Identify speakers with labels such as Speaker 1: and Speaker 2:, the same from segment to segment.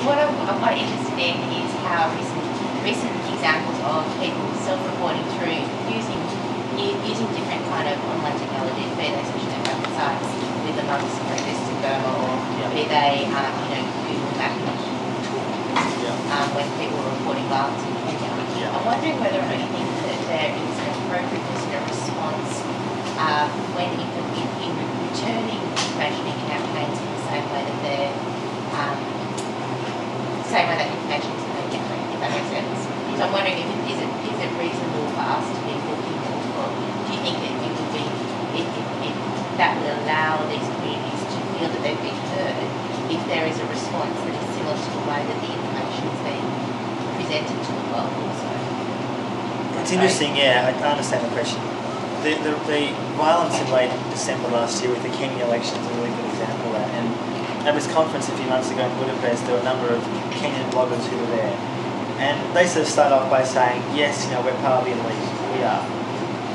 Speaker 1: what I'm quite interested in is how recent examples of people self-reporting through using different kind of online technologies, be they social networking sites with amongst protests in Burma, or be they Google mapping tools when people are reporting violence in Kenya. I'm wondering whether or not you think that there is an appropriateness in a response when in returning information in campaigns in the same way that they're information is being gathered, if that makes sense. So I'm wondering, is it reasonable for us to be looking for, do you think that it would be, that would allow these communities to feel that they've been heard if there is a response that is similar to the way that the information is being presented to the world also?
Speaker 2: It's interesting, yeah, I understand the question. The violence in late December last year with the Kenya election is a really good example of that. And at this conference a few months ago in Budapest, there were a number of Kenyan bloggers who were there. And they sort of started off by saying, yes, we're part of the elite, we are.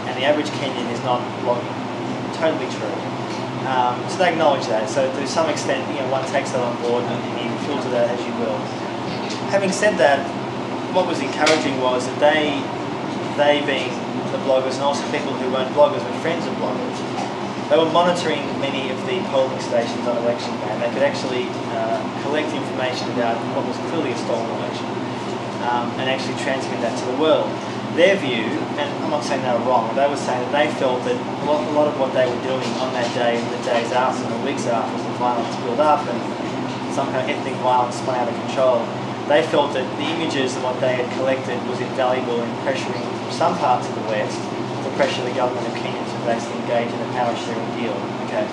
Speaker 2: And the average Kenyan is not blogging. Totally true. So they acknowledge that. So to some extent, one takes that on board and you filter that as you will. Having said that, what was encouraging was that they being the bloggers and also people who weren't bloggers but friends of bloggers, they were monitoring many of the polling stations on election day. They could actually collect information about what was clearly a stolen election and actually transmit that to the world. Their view, and I'm not saying they were wrong, they were saying that they felt that a lot of what they were doing on that day and the days after and the weeks after as the violence built up and some kind of ethnic violence spun out of control, they felt that the images and what they had collected was invaluable in pressuring some parts of the West to pressure the government of Kenya to basically engage in a power sharing deal. Okay,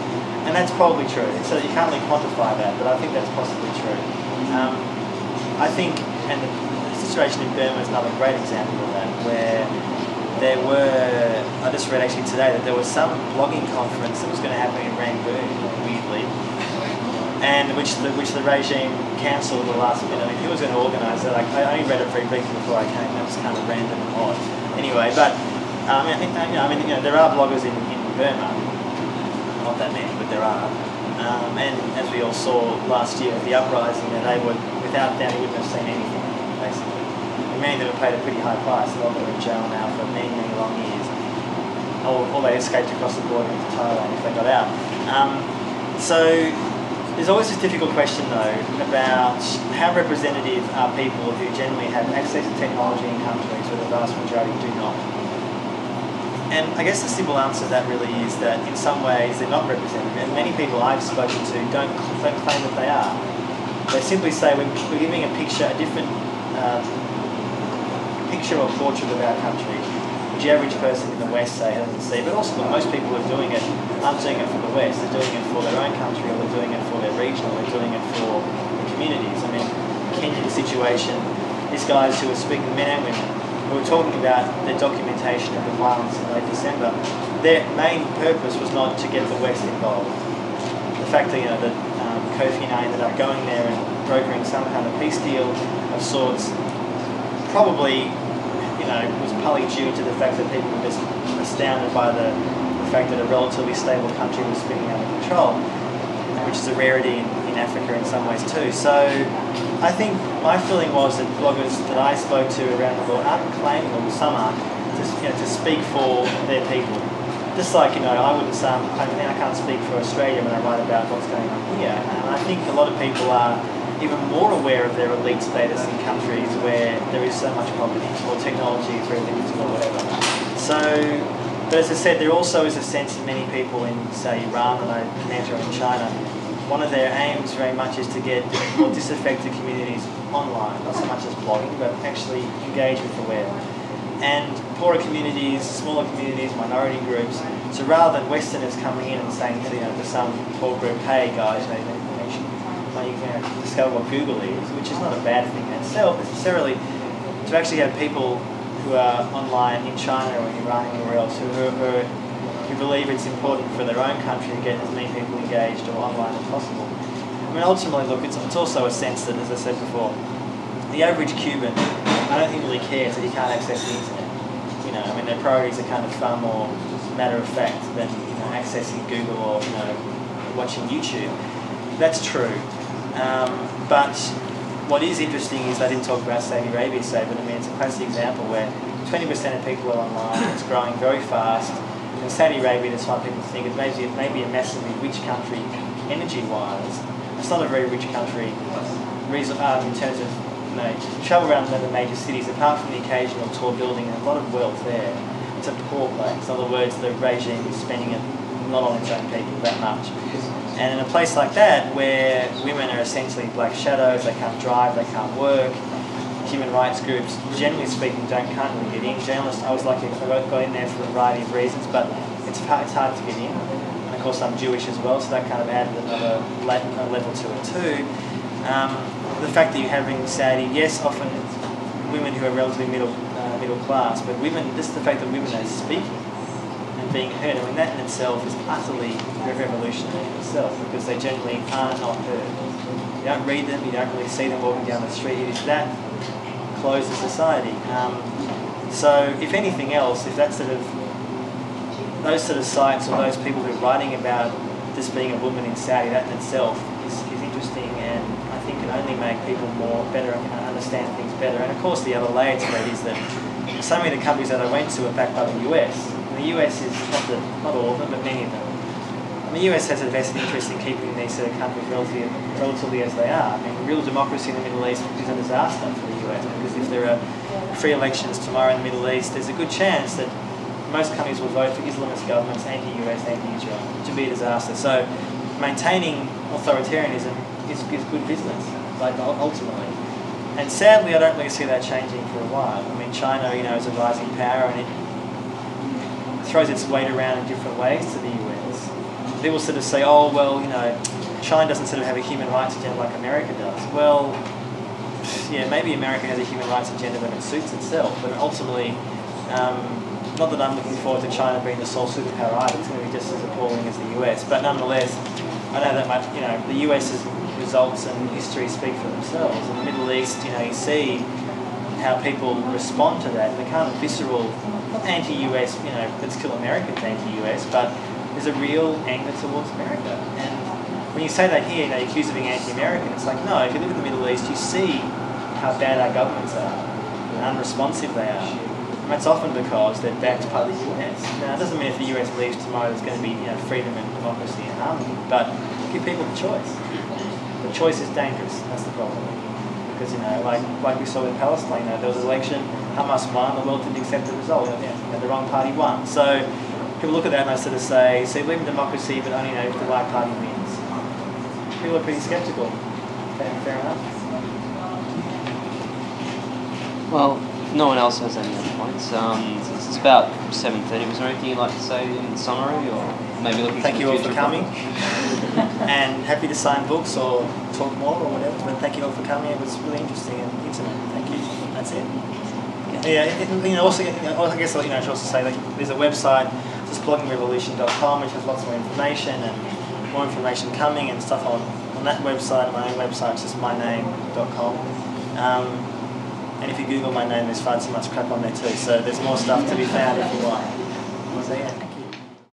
Speaker 2: and that's probably true. So you can't really quantify that, but I think that's possibly true. I think, and the situation in Burma is another great example of that, where there were, I just read actually today that there was some blogging conference that was going to happen in Rangoon, weirdly, and which the regime cancelled at the last minute. I mean, who was going to organise it? I only read it very briefly before I came. That was kind of random and odd. Anyway, but there are bloggers in Burma, not that many, but there are. And as we all saw last year at the uprising, they would, without doubt, you wouldn't have seen anything, basically. And many of them have paid a pretty high price. A lot of them are in jail now for many, many long years. Or they escaped across the border into Thailand if they got out. So there's always this difficult question, though, about how representative are people who generally have access to technology in countries where the vast majority do not. And I guess the simple answer to that really is that in some ways they're not representative, and many people I've spoken to don't claim that they are. They simply say we're giving a picture, a different picture or portrait of our country, which the average person in the West say doesn't see, but also most people who are doing it aren't doing it for the West, they're doing it for their own country, or they're doing it for their region, or they're doing it for the communities. I mean, the Kenyan situation, these guys who are speaking, men and women, who were talking about the documentation of the violence in late December, their main purpose was not to get the West involved. The fact that that Kofi ended up going there and brokering some kind of peace deal of sorts probably was partly due to the fact that people were just astounded by the fact that a relatively stable country was spinning out of control, which is a rarity in Africa in some ways too. So I think my feeling was that bloggers that I spoke to around the world aren't claiming, or some are, to speak for their people. Just like, I wouldn't say, I can't speak for Australia when I write about what's going on here. And I think a lot of people are even more aware of their elite status in countries where there is so much poverty, or technology is very limited, or whatever. So, but as I said, there also is a sense in many people in, say, Iran and I met in China, one of their aims very much is to get more disaffected communities online, not so much as blogging, but actually engage with the web. And poorer communities, smaller communities, minority groups. So rather than Westerners coming in and saying to some poor group, hey guys, you can discover what Google is, which is not a bad thing in itself necessarily, to actually have people who are online in China or Iran or anywhere else who believe it's important for their own country to get as many people engaged or online as possible. I mean, ultimately, look, it's also a sense that, as I said before, the average Cuban, I don't think really cares that he can't access the internet. I mean, their priorities are kind of far more matter of fact than accessing Google or watching YouTube. That's true. But what is interesting is they didn't talk about Saudi Arabia, say, but I mean, it's a classic example where 20% of people are online, it's growing very fast. In Saudi Arabia, despite people think it may be a massively rich country energy-wise, it's not a very rich country in terms of, you know, travel around the major cities, apart from the occasional tall building and a lot of wealth there. It's a poor place. In other words, the regime is spending it not on its own people that much. And in a place like that, where women are essentially black shadows, they can't drive, they can't work, human rights groups, generally speaking, can't really get in. Journalists, I was lucky, I got in there for a variety of reasons, but it's hard to get in. And of course, I'm Jewish as well, so that kind of added another level to it too. The fact that you're having Saudi, yes, often women who are relatively middle class, but women, just the fact that women are speaking and being heard, I mean, that in itself is utterly revolutionary in itself, because they generally are not heard. You don't read them, you don't really see them walking down the street. It is that closed society. So if anything else, if that sort of, those sort of sites or those people who are writing about this being a woman in Saudi, that in itself is interesting, and I think can only make people better understand things better. And of course the other layer to that is that so many of the companies that I went to are backed by the US. And the US is not all of them, but many of them. And the US has a vested interest in keeping these sort of countries relatively as they are. I mean, real democracy in the Middle East is a disaster for the US, because if there are free elections tomorrow in the Middle East, there's a good chance that most countries will vote for Islamist governments, anti-US, anti-Israel, which would be a disaster. So maintaining authoritarianism is good business, like ultimately. And sadly, I don't really see that changing for a while. I mean, China, you know, is a rising power, and it throws its weight around in different ways to the US. People sort of say, oh, well, you know, China doesn't sort of have a human rights agenda like America does. Well, yeah, maybe America has a human rights agenda when it suits itself, but ultimately, not that I'm looking forward to China being the sole superpower either. It's going to be just as appalling as the US. But nonetheless, I know that much, you know, the US's results and history speak for themselves. In the Middle East, you know, you see how people respond to that. The kind of visceral, not anti-US, you know, let's kill Americans anti-US, but there's a real anger towards America. And when you say that here, you know, you're accused of being anti-American. It's like, no, if you live in the Middle East, you see how bad our governments are, how unresponsive they are. And that's often because they're backed by the US. Now, it doesn't mean if the US leaves tomorrow there's going to be, you know, freedom and democracy and harmony, but give people the choice. The choice is dangerous, that's the problem. Because, you know, like we saw in Palestine, you know, there was an election, Hamas won, the world didn't accept the result, you know, the wrong party won. So people look at that and they sort of say, so you believe in democracy, but only, you know, if the right party wins. People are pretty sceptical. Okay, fair enough.
Speaker 3: Well, no one else has any other points. It's about 7:30. Was there anything you'd like to say in summary, or maybe looking?
Speaker 2: Thank you all for coming, and happy to sign books or talk more or whatever. But thank you all for coming. It was really interesting and intimate. Thank you. That's it. Yeah. You know, also, I guess, you know, I should also say, like, there's a website, just bloggingrevolution.com, which has lots more information and more information coming and stuff on that website. My own website is just myname.com. And if you Google my name, there's far too much crap on there too, so there's more stuff to be found if you want. So yeah.